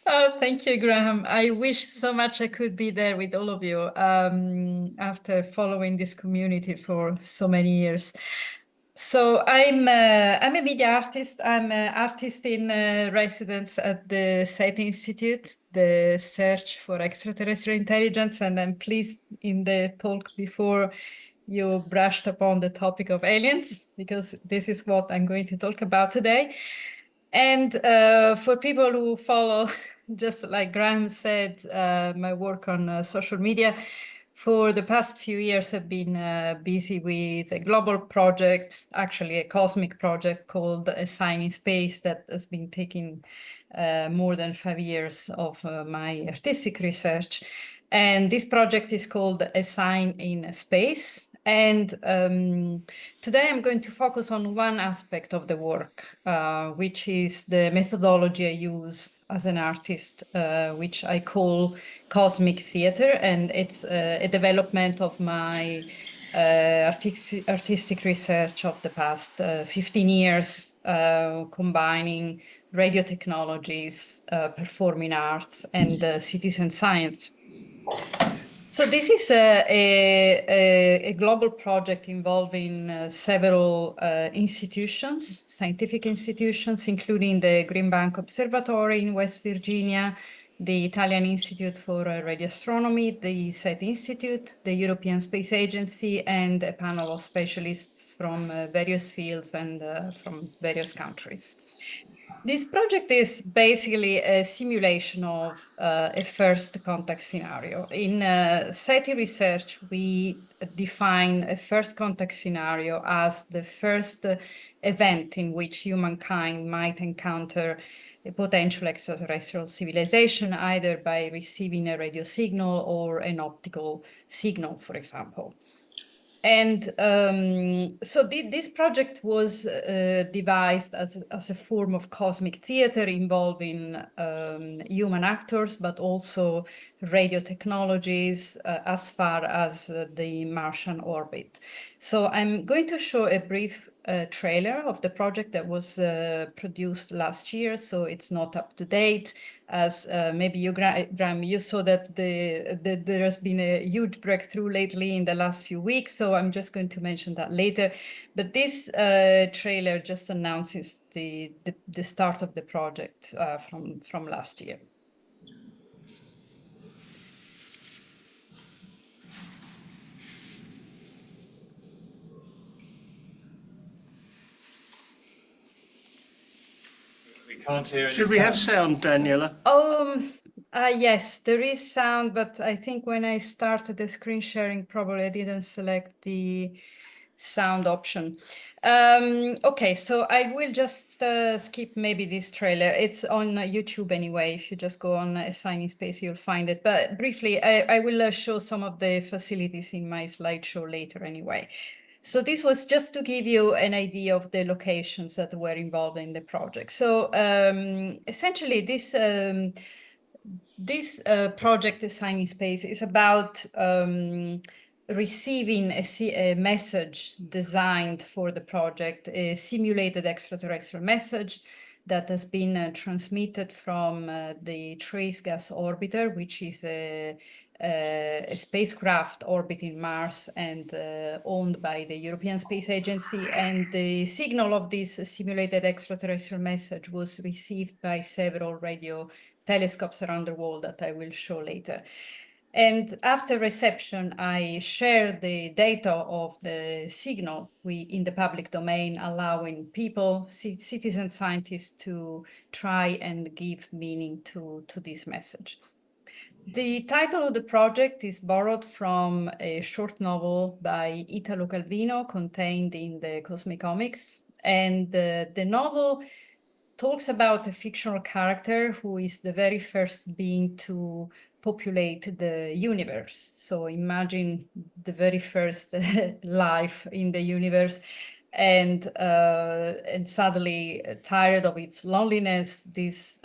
Oh, thank you, Graham. I wish so much I could be there with all of you after following this community for so many years. So I'm a media artist. I'm an artist in residence at the SETI Institute, the Search for Extraterrestrial Intelligence, and I'm pleased in the talk before you brushed upon the topic of aliens, because this is what I'm going to talk about today. And for people who follow, just like Graham said, my work on social media, for the past few years I've been busy with a global project, actually a cosmic project called A Sign in Space that has been taking more than 5 years of my artistic research. And this project is called A Sign in Space. And today I'm going to focus on one aspect of the work, which is the methodology I use as an artist, which I call cosmic theater. And it's a development of my artistic research of the past 15 years, combining radio technologies, performing arts, and citizen science. So this is a global project involving several institutions, scientific institutions, including the Green Bank Observatory in West Virginia, the Italian Institute for Radio Astronomy, the SETI Institute, the European Space Agency, and a panel of specialists from various fields and from various countries. This project is basically a simulation of a first contact scenario. In SETI research, we define a first contact scenario as the first event in which humankind might encounter a potential extraterrestrial civilization, either by receiving a radio signal or an optical signal, for example. And so this project was devised as a form of cosmic theater involving human actors, but also radio technologies as far as the Martian orbit. So I'm going to show a brief trailer of the project that was produced last year, so it's not up to date. As maybe you, Graham, you saw that there has been a huge breakthrough lately in the last few weeks, so I'm just going to mention that later. But this trailer just announces the start of the project from last year. Can't hear. Should we have sound, Daniela? Yes, there is sound, but I think when I started the screen sharing, probably I didn't select the sound option. Okay, so I will just skip maybe this trailer. It's on YouTube anyway. If you just go on A Sign in Space, you'll find it. But briefly, I will show some of the facilities in my slideshow later anyway. So this was just to give you an idea of the locations that were involved in the project. So essentially, this project, A Sign in Space, is about receiving a message designed for the project, a simulated extraterrestrial message that has been transmitted from the Trace Gas Orbiter, which is a spacecraft orbiting Mars and owned by the European Space Agency. And the signal of this simulated extraterrestrial message was received by several radio telescopes around the world that I will show later. And after reception, I share the data of the signal in the public domain, allowing people, citizen scientists, to try and give meaning to this message. The title of the project is borrowed from a short novel by Italo Calvino contained in the Cosmicomics. And the novel talks about a fictional character who is the very first being to populate the universe. So imagine the very first life in the universe, and suddenly tired of its loneliness, this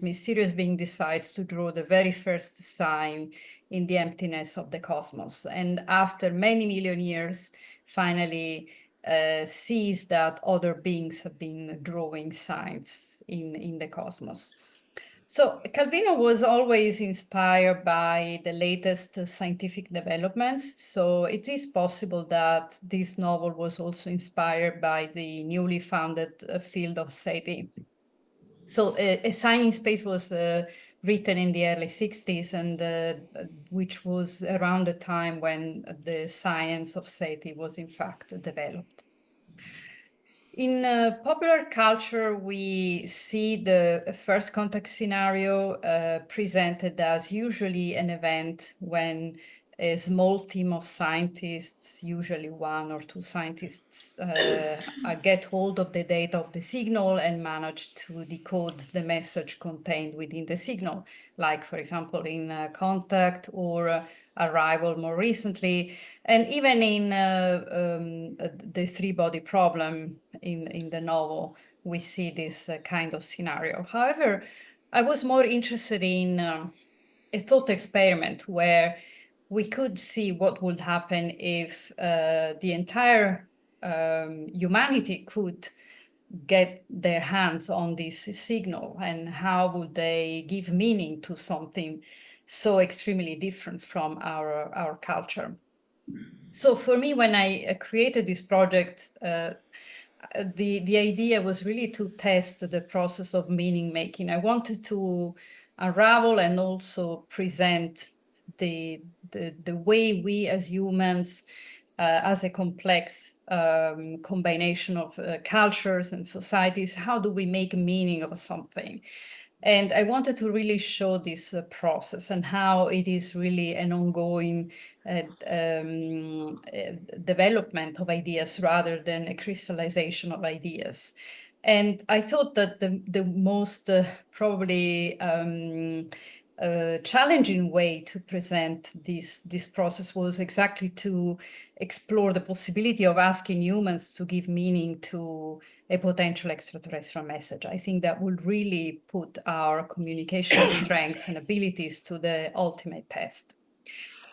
mysterious being decides to draw the very first sign in the emptiness of the cosmos. And after many million years, finally sees that other beings have been drawing signs in the cosmos. So Calvino was always inspired by the latest scientific developments. So it is possible that this novel was also inspired by the newly founded field of SETI. So A Sign in Space was written in the early 60s, and which was around the time when the science of SETI was in fact developed. In popular culture, we see the first contact scenario presented as usually an event when a small team of scientists, usually one or two scientists, get hold of the data of the signal and manage to decode the message contained within the signal, like, for example, in Contact or Arrival more recently, and even in the three-body problem in the novel, we see this kind of scenario. However, I was more interested in a thought experiment where we could see what would happen if the entire humanity could get their hands on this signal, and how would they give meaning to something so extremely different from our culture. So for me, when I created this project, the idea was really to test the process of meaning making. I wanted to unravel and also present the way we as humans, as a complex combination of cultures and societies, how do we make meaning of something? And I wanted to really show this process and how it is really an ongoing development of ideas rather than a crystallization of ideas. And I thought that the most probably challenging way to present this process was exactly to explore the possibility of asking humans to give meaning to a potential extraterrestrial message. I think that would really put our communication strengths and abilities to the ultimate test.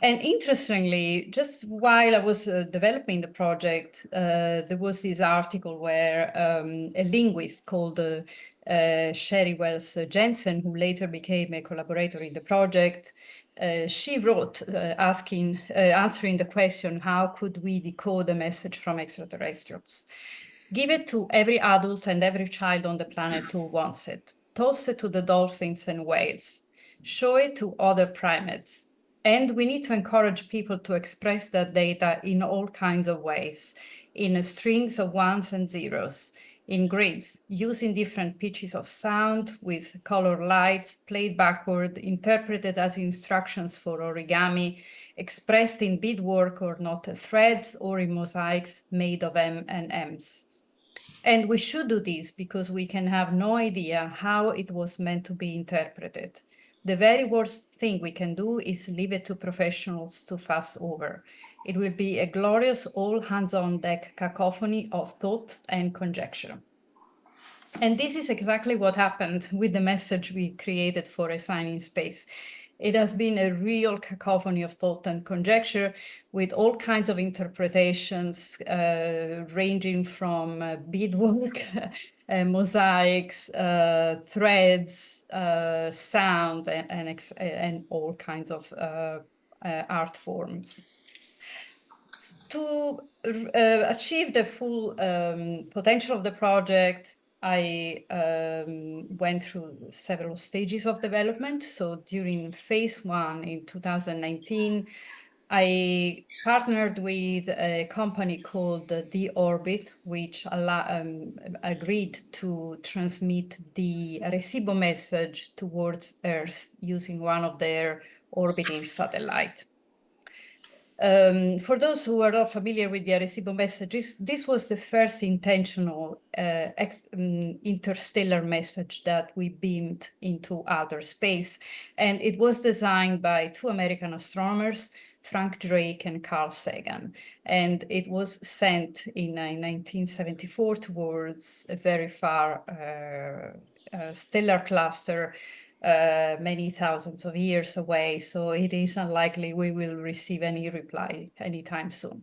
And interestingly, just while I was developing the project, there was this article where a linguist called Sherry Wells Jensen, who later became a collaborator in the project, she wrote answering the question, how could we decode a message from extraterrestrials? Give it to every adult and every child on the planet who wants it. Toss it to the dolphins and whales. Show it to other primates. And we need to encourage people to express that data in all kinds of ways, in strings of ones and zeros, in grids, using different pitches of sound with color lights, played backward, interpreted as instructions for origami, expressed in beadwork or knotted threads, or in mosaics made of M and M's. And we should do this because we can have no idea how it was meant to be interpreted. The very worst thing we can do is leave it to professionals to fuss over. It will be a glorious all hands on deck cacophony of thought and conjecture. And this is exactly what happened with the message we created for A Sign in Space. It has been a real cacophony of thought and conjecture with all kinds of interpretations, ranging from beadwork, mosaics, threads, sound, and all kinds of art forms. To achieve the full potential of the project, I went through several stages of development. So during phase one in 2019, I partnered with a company called The Orbit, which agreed to transmit the Arecibo message towards Earth using one of their orbiting satellites. For those who are not familiar with the Arecibo messages, this was the first intentional interstellar message that we beamed into outer space. And it was designed by two American astronomers, Frank Drake and Carl Sagan. And it was sent in 1974 towards a very far stellar cluster many thousands of years away, so it is unlikely we will receive any reply anytime soon.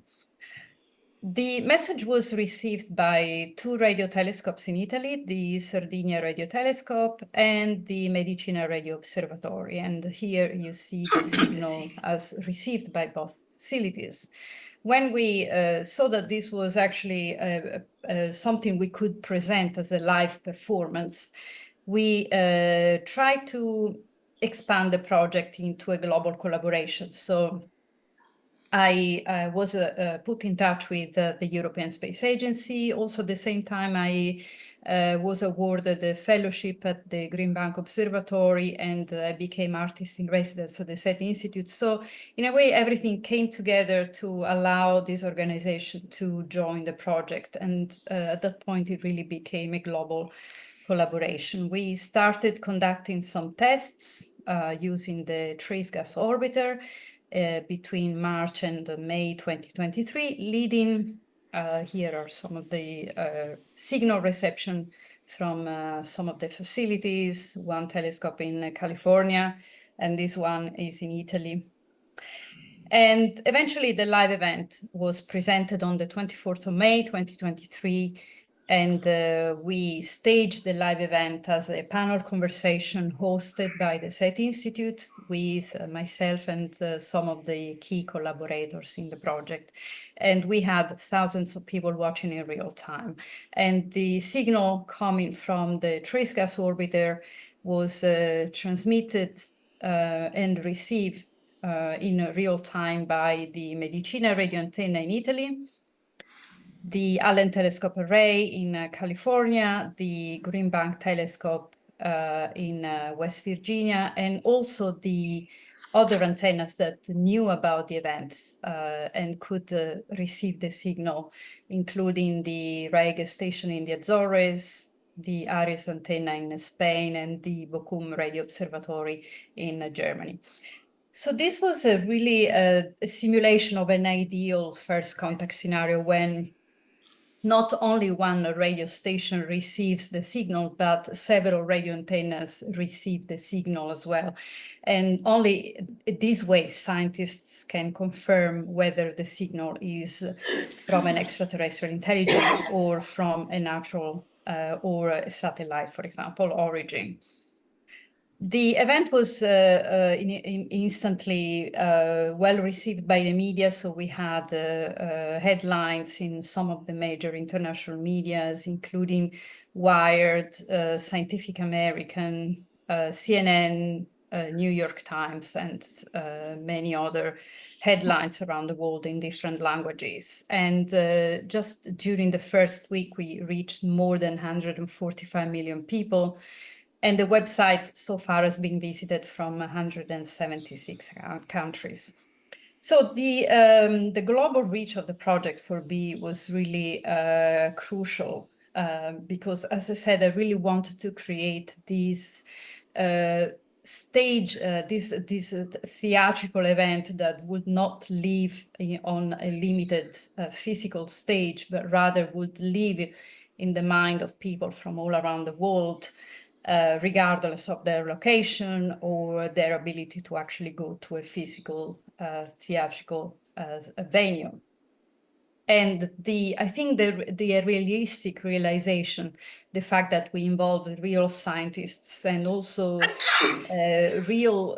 The message was received by two radio telescopes in Italy, the Sardinia Radio Telescope and the Medicina Radio Observatory. And here you see the signal as received by both facilities. When we saw that this was actually something we could present as a live performance, we tried to expand the project into a global collaboration. So I was put in touch with the European Space Agency. Also, at the same time, I was awarded a fellowship at the Green Bank Observatory, and I became artist in residence at the SETI Institute. So, in a way, everything came together to allow this organization to join the project. And at that point, it really became a global collaboration. We started conducting some tests using the trace gas orbiter between March and May 2023, leading, here are some of the signal reception from some of the facilities, one telescope in California, and this one is in Italy. And eventually the live event was presented on the 24th of May, 2023, and we staged the live event as a panel conversation hosted by the SETI Institute with myself and some of the key collaborators in the project. And we had thousands of people watching in real time. And the signal coming from the trace gas orbiter was transmitted and received in real time by the Medicina radio antenna in Italy, the Allen Telescope Array in California, the Green Bank Telescope in West Virginia, and also the other antennas that knew about the event and could receive the signal, including the Raig station in the Azores, the Aries antenna in Spain, and the Bochum Radio Observatory in Germany. So this was a really a simulation of an ideal first contact scenario when not only one radio station receives the signal, but several radio antennas receive the signal as well. And only this way scientists can confirm whether the signal is from an extraterrestrial intelligence or from a natural or a satellite, for example, origin. The event was instantly well received by the media, so we had headlines in some of the major international medias, including Wired, Scientific American, CNN, New York Times, and many other headlines around the world in different languages. And just during the first week, we reached more than 145 million people. And the website so far has been visited from 176 countries. So the global reach of the project for B was really crucial because, as I said, I really wanted to create this stage, this theatrical event that would not live on a limited physical stage, but rather would live in the mind of people from all around the world, regardless of their location or their ability to actually go to a physical theatrical venue. And I think the realistic realization, the fact that we involve real scientists and also real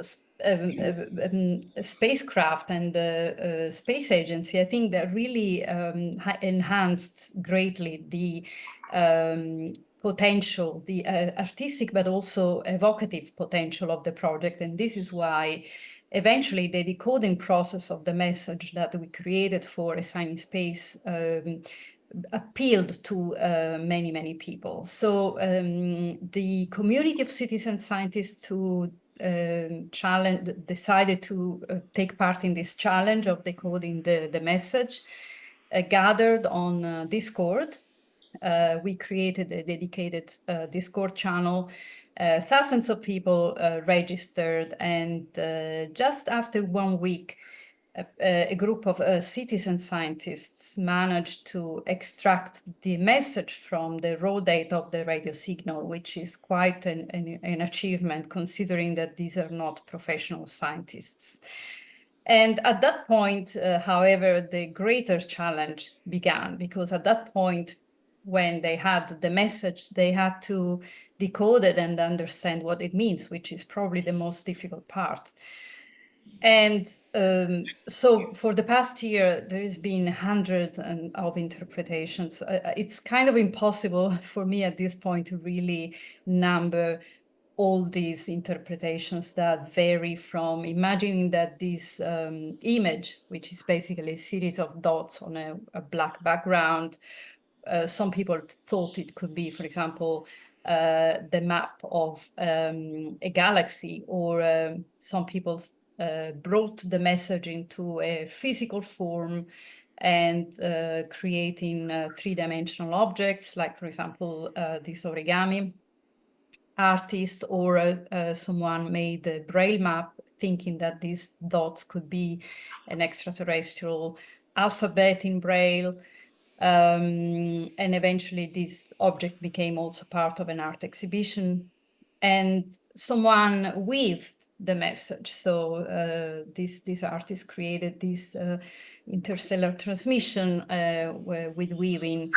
spacecraft and space agency, I think that really enhanced greatly the potential, the artistic but also evocative potential of the project. And this is why eventually the decoding process of the message that we created for A Sign in Space appealed to many, many people. So the community of citizen scientists who decided to take part in this challenge of decoding the message gathered on Discord. We created a dedicated Discord channel. Thousands of people registered, and just after 1 week, a group of citizen scientists managed to extract the message from the raw data of the radio signal, which is quite an achievement considering that these are not professional scientists. And at that point, however, the greater challenge began, because at that point, when they had the message, they had to decode it and understand what it means, which is probably the most difficult part. And so for the past year, there has been hundreds of interpretations. It's kind of impossible for me at this point to really number all these interpretations that vary from imagining that this image, which is basically a series of dots on a black background, some people thought it could be, for example, the map of a galaxy, or some people brought the message into a physical form and creating three-dimensional objects, like, for example, this origami artist, or someone made a braille map thinking that these dots could be an extraterrestrial alphabet in braille. And eventually this object became also part of an art exhibition, and someone weaved the message. So this artist created this interstellar transmission with weaving,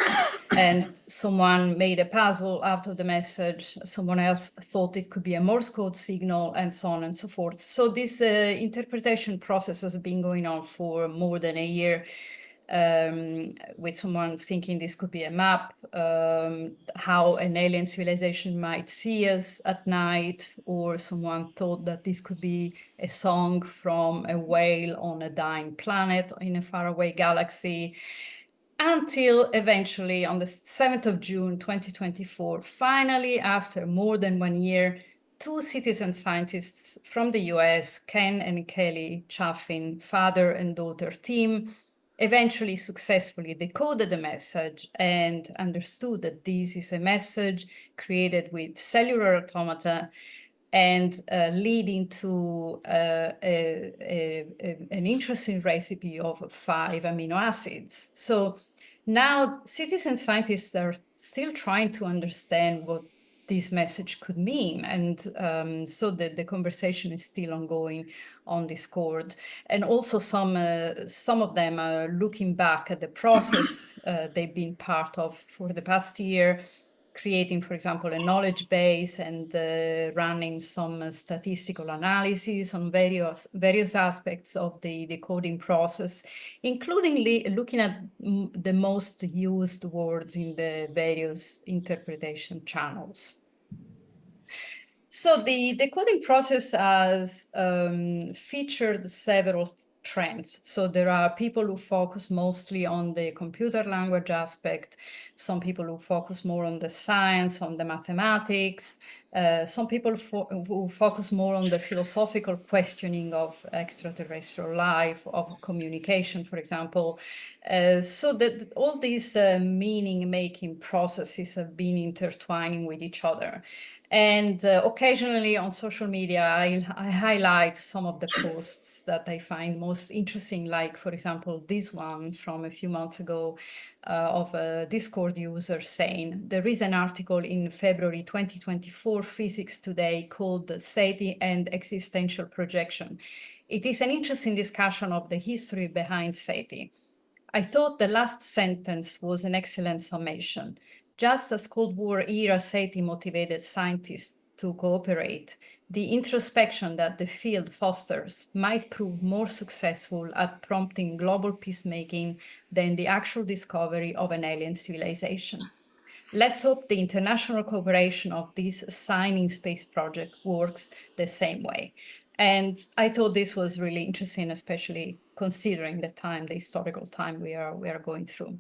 and someone made a puzzle out of the message. Someone else thought it could be a Morse code signal, and so on and so forth. So this interpretation process has been going on for more than a year, with someone thinking this could be a map, how an alien civilization might see us at night, or someone thought that this could be a song from a whale on a dying planet in a faraway galaxy, until eventually on the 7th of June 2024, finally, after more than 1 year, two citizen scientists from the US, Ken and Kelly Chaffin, father and daughter team, eventually successfully decoded the message and understood that this is a message created with cellular automata, and leading to an interesting recipe of 5 amino acids. So now citizen scientists are still trying to understand what this message could mean. And so the conversation is still ongoing on Discord. And also some of them are looking back at the process they've been part of for the past year, creating, for example, a knowledge base and running some statistical analysis on various aspects of the decoding process, including looking at the most used words in the various interpretation channels. So the decoding process has featured several trends. So there are people who focus mostly on the computer language aspect, some people who focus more on the science, on the mathematics, some people who focus more on the philosophical questioning of extraterrestrial life, of communication, for example. So that all these meaning-making processes have been intertwining with each other. And occasionally on social media, I highlight some of the posts that I find most interesting, like, for example, this one from a few months ago of a Discord user saying, there is an article in February 2024 Physics Today called SETI and Existential Projection. It is an interesting discussion of the history behind SETI. I thought the last sentence was an excellent summation. Just as Cold War era SETI motivated scientists to cooperate, the introspection that the field fosters might prove more successful at prompting global peacemaking than the actual discovery of an alien civilization. Let's hope the international cooperation of this signing space project works the same way. And I thought this was really interesting, especially considering the historical time we are going through.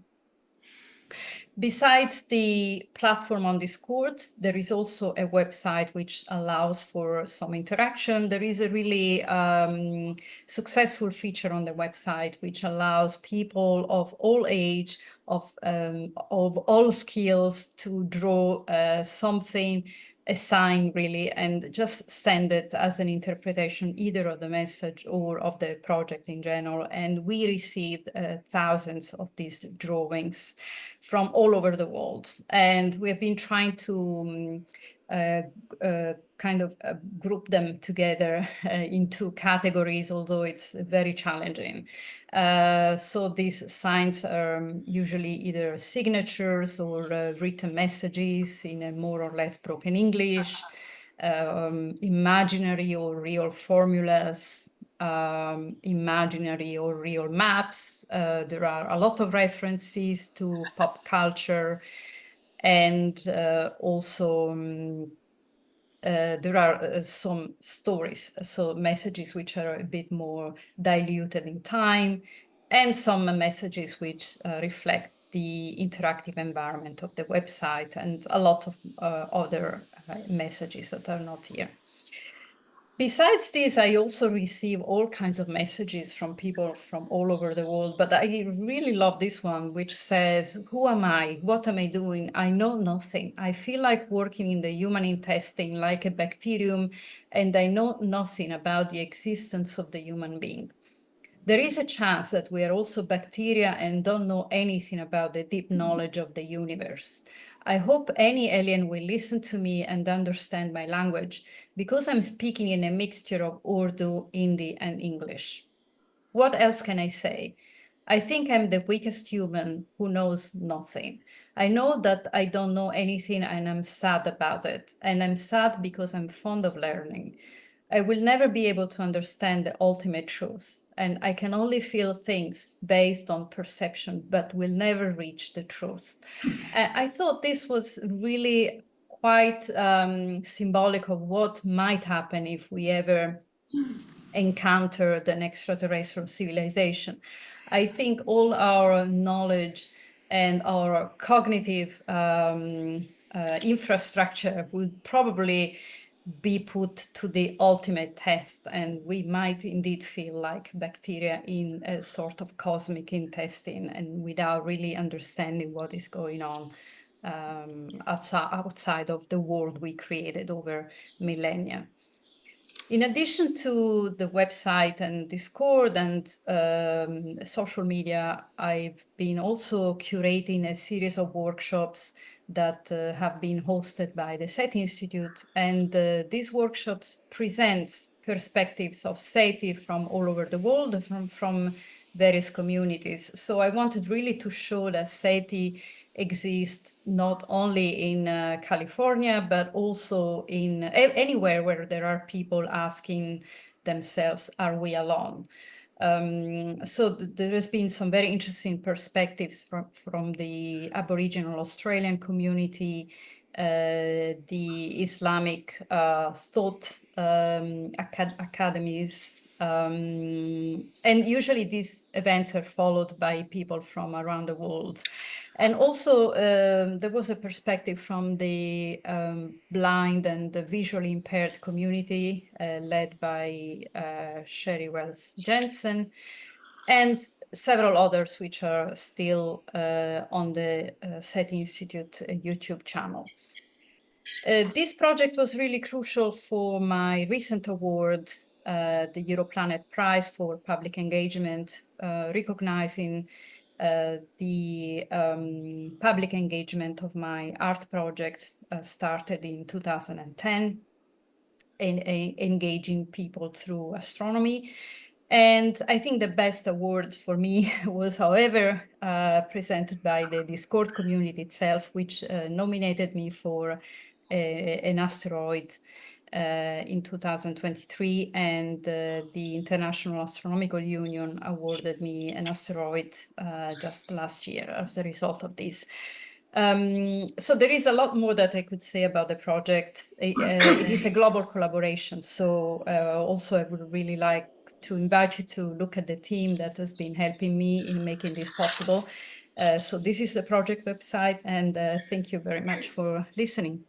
Besides the platform on Discord, there is also a website which allows for some interaction. There is a really successful feature on the website which allows people of all age, of all skills, to draw something, a sign really, and just send it as an interpretation either of the message or of the project in general. And we received thousands of these drawings from all over the world. And we have been trying to kind of group them together in two categories, although it's very challenging. So these signs are usually either signatures or written messages in a more or less broken English, imaginary or real formulas, imaginary or real maps. There are a lot of references to pop culture, and also there are some stories, so messages which are a bit more diluted in time, and some messages which reflect the interactive environment of the website, and a lot of other messages that are not here. Besides this, I also receive all kinds of messages from people from all over the world, but I really love this one, which says, "Who am I? What am I doing? I know nothing. I feel like working in the human intestine like a bacterium, and I know nothing about the existence of the human being. There is a chance that we are also bacteria and don't know anything about the deep knowledge of the universe. I hope any alien will listen to me and understand my language, because I'm speaking in a mixture of Urdu, Hindi, and English. What else can I say? I think I'm the weakest human who knows nothing. I know that I don't know anything, and I'm sad about it. And I'm sad because I'm fond of learning. I will never be able to understand the ultimate truth, and I can only feel things based on perception, but will never reach the truth." I thought this was really quite symbolic of what might happen if we ever encountered an extraterrestrial civilization. I think all our knowledge and our cognitive infrastructure would probably be put to the ultimate test, and we might indeed feel like bacteria in a sort of cosmic intestine, and without really understanding what is going on outside of the world we created over millennia. In addition to the website and Discord and social media, I've been also curating a series of workshops that have been hosted by the SETI Institute. And these workshops presents perspectives of SETI from all over the world, from various communities. So I wanted really to show that SETI exists not only in California, but also in anywhere where there are people asking themselves, are we alone? So there has been some very interesting perspectives from the Aboriginal Australian community, the Islamic thought academies, and usually these events are followed by people from around the world. And also, there was a perspective from the blind and the visually impaired community, led by Sherry Wells Jensen, and several others which are still on the SETI Institute YouTube channel. This project was really crucial for my recent award, the Europlanet Prize for Public Engagement, recognizing the public engagement of my art projects started in 2010 in engaging people through astronomy. And I think the best award for me was, however, presented by the Discord community itself, which nominated me for an asteroid in 2023, and the International Astronomical Union awarded me an asteroid just last year as a result of this. So there is a lot more that I could say about the project. It is a global collaboration, so also I would really like to invite you to look at the team that has been helping me in making this possible. So this is the project website, and thank you very much for listening.